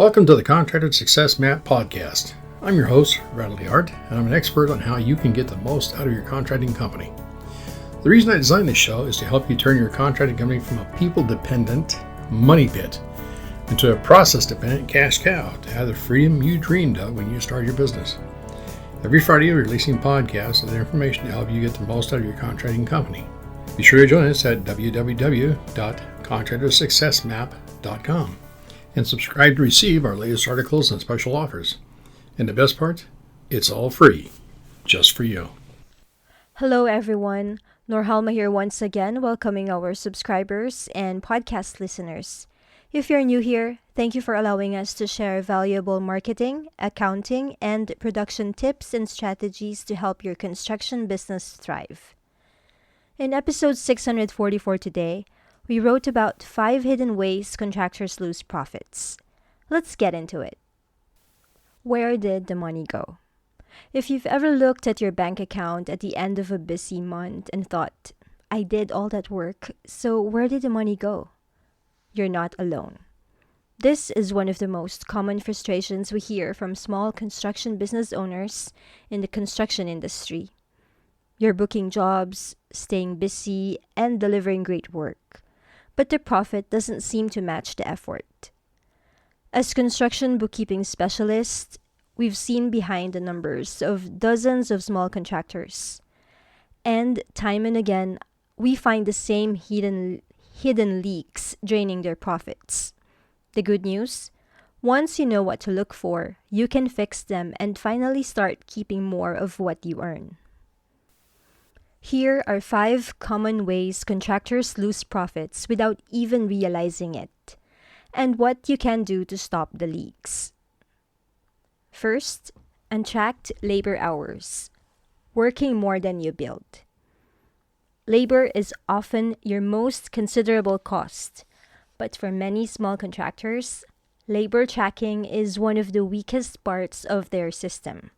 Welcome to the Contractor Success Map podcast. I'm your host, Bradley Hart, and I'm an expert on how you can get the most out of your contracting company. The reason I designed this show is to help you turn your contracting company from a people-dependent money pit into a process-dependent cash cow to have the freedom you dreamed of when you started your business. Every Friday, we're releasing podcasts with information to help you get the most out of your contracting company. Be sure to join us at www.contractorsuccessmap.com. and subscribe to receive our latest articles and special offers. And the best part, it's all free, just for you. Hello everyone, Norhalma here once again, welcoming our subscribers and podcast listeners. If you're new here, thank you for allowing us to share valuable marketing, accounting, and production tips and strategies to help your construction business thrive. In episode 644 today, we wrote about 5 hidden ways contractors lose profits. Let's get into it. Where did the money go? If you've ever looked at your bank account at the end of a busy month and thought, I did all that work, so where did the money go? You're not alone. This is one of the most common frustrations we hear from small construction business owners in the construction industry. You're booking jobs, staying busy, and delivering great work, but the profit doesn't seem to match the effort. As construction bookkeeping specialists, we've seen behind the numbers of dozens of small contractors. And time and again, we find the same hidden leaks draining their profits. The good news? Once you know what to look for, you can fix them and finally start keeping more of what you earn. Here are 5 common ways contractors lose profits without even realizing it, and what you can do to stop the leaks. First, untracked labor hours, working more than you billed. Labor is often your most considerable cost, but for many small contractors, labor tracking is one of the weakest parts of their system.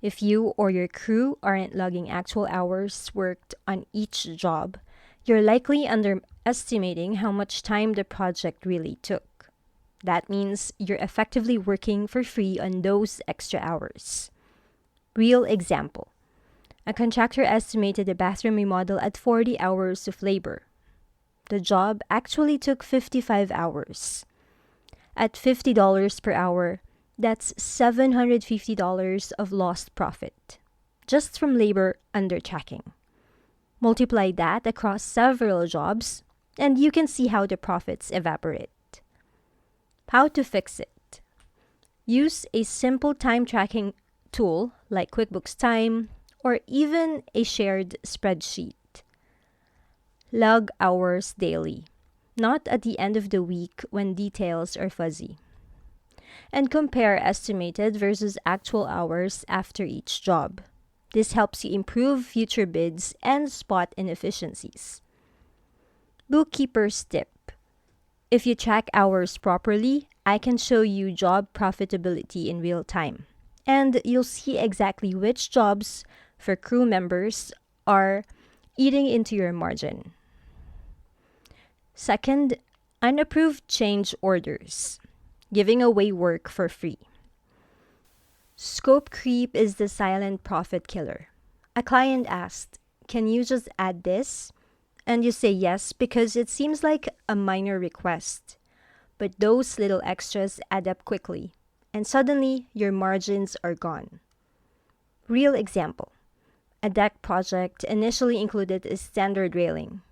If you or your crew aren't logging actual hours worked on each job, you're likely underestimating how much time the project really took. That means you're effectively working for free on those extra hours. Real example. A contractor estimated a bathroom remodel at 40 hours of labor. The job actually took 55 hours. At $50 per hour, that's $750 of lost profit, just from labor under tracking. Multiply that across several jobs, and you can see how the profits evaporate. How to fix it? Use a simple time tracking tool like QuickBooks Time or even a shared spreadsheet. Log hours daily, not at the end of the week when details are fuzzy. And compare estimated versus actual hours after each job. This helps you improve future bids and spot inefficiencies. Bookkeeper's tip. If you track hours properly, I can show you job profitability in real time. And you'll see exactly which jobs for crew members are eating into your margin. Second, unapproved change orders. Giving away work for free. Scope creep is the silent profit killer. A client asked, "Can you just add this?" And you say yes because it seems like a minor request. But those little extras add up quickly, and suddenly your margins are gone. Real example. A deck project initially included a standard railing.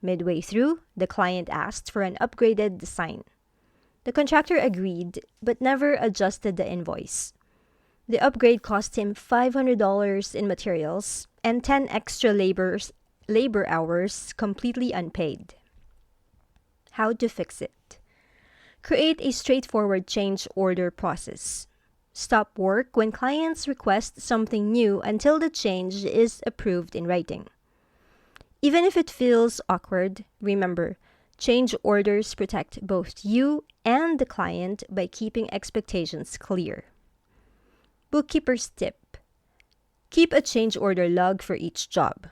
Midway through, the client asked for an upgraded design. The contractor agreed, but never adjusted the invoice. The upgrade cost him $500 in materials and 10 extra labor hours completely unpaid. How to fix it? Create a straightforward change order process. Stop work when clients request something new until the change is approved in writing. Even if it feels awkward, remember, change orders protect both you and the client by keeping expectations clear. Bookkeeper's tip. Keep a change order log for each job.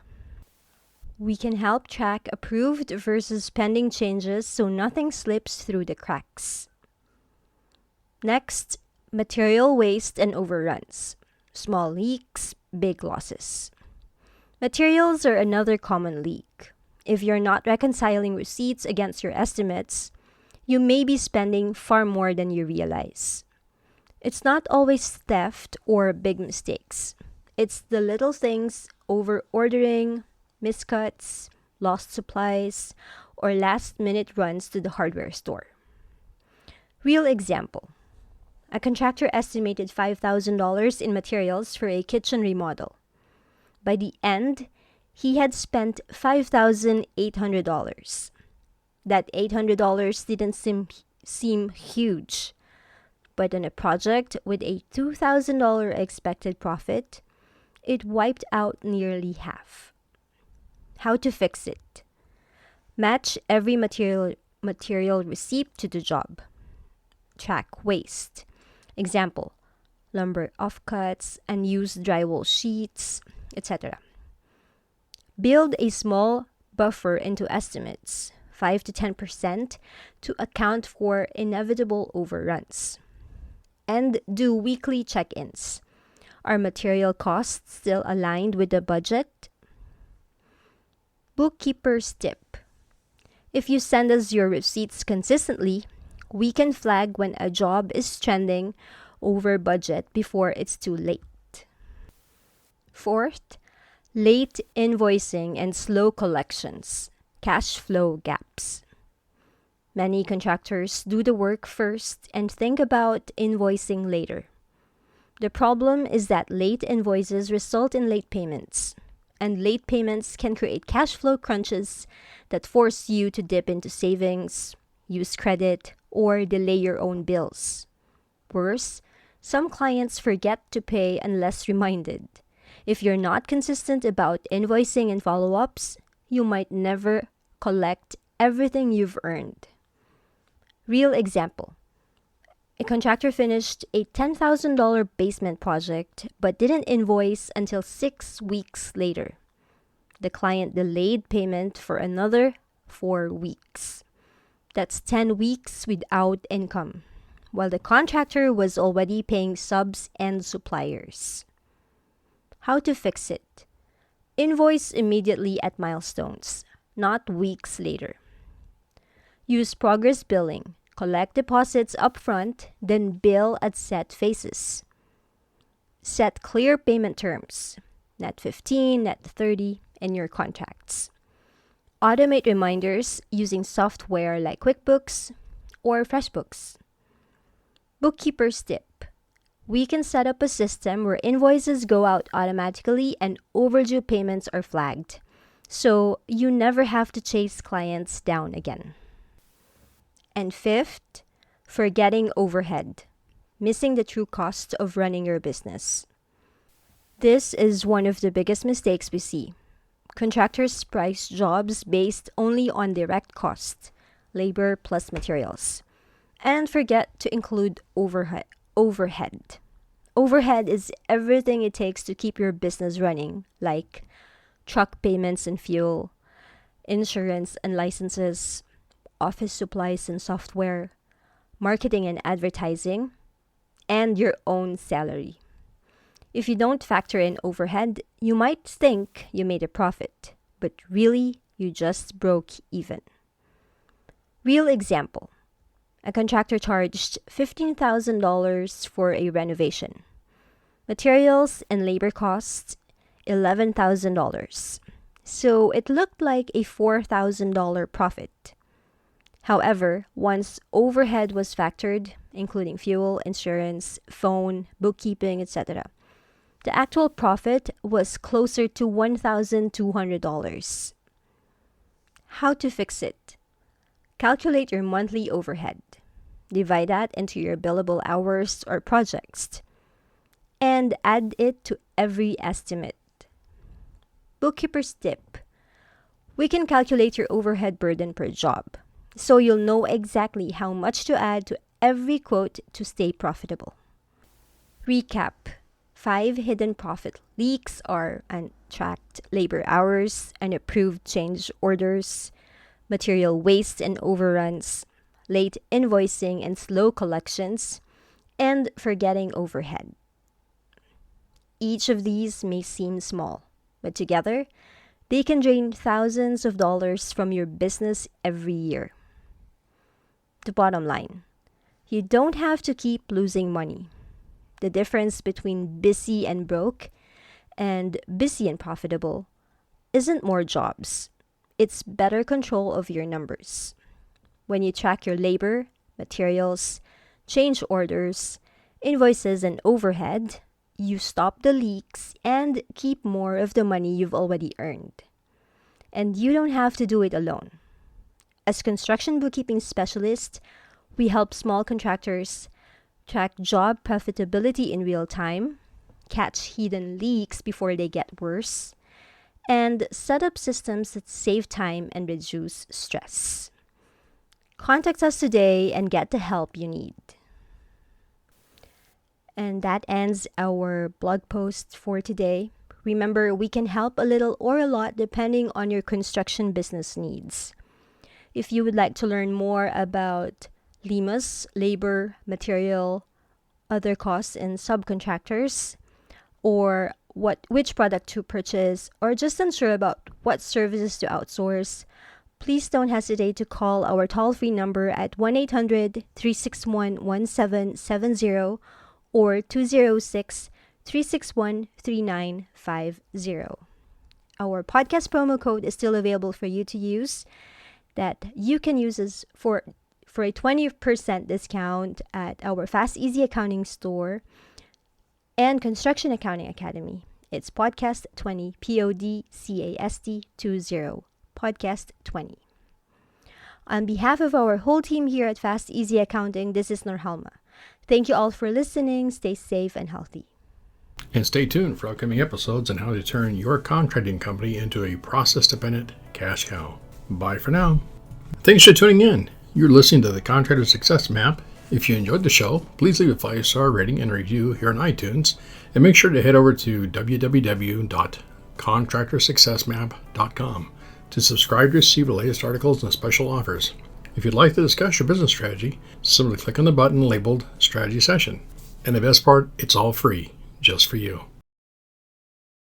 We can help track approved versus pending changes so nothing slips through the cracks. Next, material waste and overruns. Small leaks, big losses. Materials are another common leak. If you're not reconciling receipts against your estimates, you may be spending far more than you realize. It's not always theft or big mistakes. It's the little things: over ordering, miscuts, lost supplies, or last-minute runs to the hardware store. Real example. A contractor estimated $5,000 in materials for a kitchen remodel. By the end, he had spent $5,800. That $800 didn't seem huge, but on a project with a $2,000 expected profit, it wiped out nearly half. How to fix it? Match every material receipt to the job. Track waste. Example, lumber offcuts, unused drywall sheets, etc. Build a small buffer into estimates, 5 to 10%, to account for inevitable overruns. And do weekly check-ins. Are material costs still aligned with the budget? Bookkeeper's tip. If you send us your receipts consistently, we can flag when a job is trending over budget before it's too late. Fourth, late invoicing and slow collections, cash flow gaps. Many contractors do the work first and think about invoicing later. The problem is that late invoices result in late payments, and late payments can create cash flow crunches that force you to dip into savings, use credit, or delay your own bills. Worse, some clients forget to pay unless reminded. If you're not consistent about invoicing and follow-ups, you might never collect everything you've earned. Real example. A contractor finished a $10,000 basement project but didn't invoice until 6 weeks later. The client delayed payment for another 4 weeks. That's 10 weeks without income, while the contractor was already paying subs and suppliers. How to fix it? Invoice immediately at milestones, not weeks later. Use progress billing. Collect deposits upfront, then bill at set phases. Set clear payment terms, net 15, net 30, in your contracts. Automate reminders using software like QuickBooks or FreshBooks. Bookkeeper's tip. We can set up a system where invoices go out automatically and overdue payments are flagged, so you never have to chase clients down again. And fifth, forgetting overhead, missing the true cost of running your business. This is one of the biggest mistakes we see. Contractors price jobs based only on direct cost, labor plus materials, and forget to include overhead. Overhead is everything it takes to keep your business running, like truck payments and fuel, insurance and licenses, office supplies and software, marketing and advertising, and your own salary. If you don't factor in overhead, you might think you made a profit, but really, you just broke even. Real example. A contractor charged $15,000 for a renovation. Materials and labor costs, $11,000. So it looked like a $4,000 profit. However, once overhead was factored, including fuel, insurance, phone, bookkeeping, etc., the actual profit was closer to $1,200. How to fix it? Calculate your monthly overhead. Divide that into your billable hours or projects, and add it to every estimate. Bookkeeper's tip. We can calculate your overhead burden per job, so you'll know exactly how much to add to every quote to stay profitable. Recap. 5 hidden profit leaks are untracked labor hours, unapproved change orders, material waste and overruns, late invoicing and slow collections, and forgetting overhead. Each of these may seem small, but together, they can drain thousands of dollars from your business every year. The bottom line, you don't have to keep losing money. The difference between busy and broke and busy and profitable isn't more jobs. It's better control of your numbers. When you track your labor, materials, change orders, invoices, and overhead, you stop the leaks and keep more of the money you've already earned. And you don't have to do it alone. As construction bookkeeping specialists, we help small contractors track job profitability in real time, catch hidden leaks before they get worse, and set up systems that save time and reduce stress. Contact us today and get the help you need. And that ends our blog post for today. Remember, we can help a little or a lot depending on your construction business needs. If you would like to learn more about LIMAs, labor, material, other costs, and subcontractors, or which product to purchase, or just unsure about what services to outsource, please don't hesitate to call our toll-free number at 1-800-361-1770 or 206-361-3950. Our podcast promo code is still available for you to use, that you can use as for a 20% discount at our Fast Easy Accounting store and Construction Accounting Academy. It's Podcast 20, PODCAST 20, Podcast 20. On behalf of our whole team here at Fast Easy Accounting, this is Norhalma. Thank you all for listening. Stay safe and healthy. And stay tuned for upcoming episodes on how to turn your contracting company into a process-dependent cash cow. Bye for now. Thanks for tuning in. You're listening to the Contractor Success Map. If you enjoyed the show, please leave a 5-star rating and review here on iTunes. And make sure to head over to www.contractorsuccessmap.com to subscribe to receive the latest articles and special offers. If you'd like to discuss your business strategy, simply click on the button labeled Strategy Session. And the best part, it's all free, just for you.